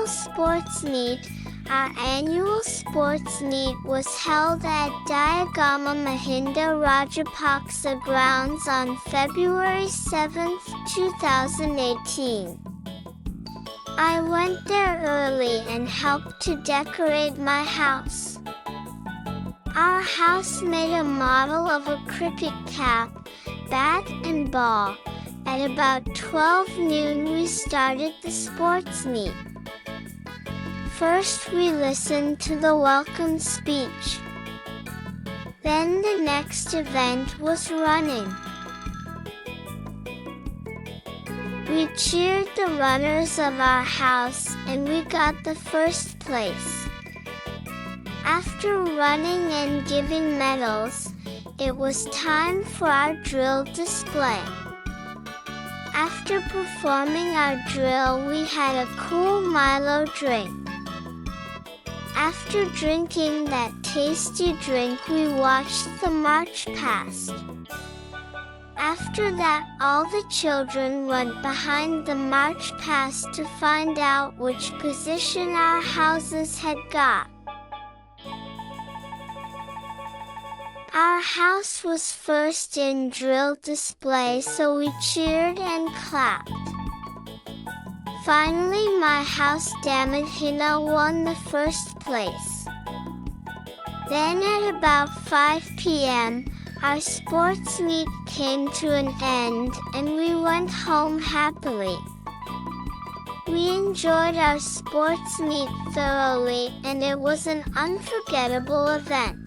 sports meet. Our annual sports meet was held at Diagama Mahinda Rajapaksa grounds on February 7, 2018. I went there early and helped to decorate my house. Our house made a model of a cricket cap, bat and ball. At about 12 noon we started the sports meet. First we listened to the welcome speech. Then the next event was running. We cheered the runners of our house and we got the first place. After running and giving medals, it was time for our drill display. After performing our drill, we had a cool Milo drink. After drinking that tasty drink, we watched the march past. After that, all the children went behind the march past to find out which position our houses had got. Our house was first in drill display, so we cheered and clapped. Finally, my house Damadhina won the first place. Then at about 5 p.m., our sports meet came to an end and we went home happily. We enjoyed our sports meet thoroughly and it was an unforgettable event.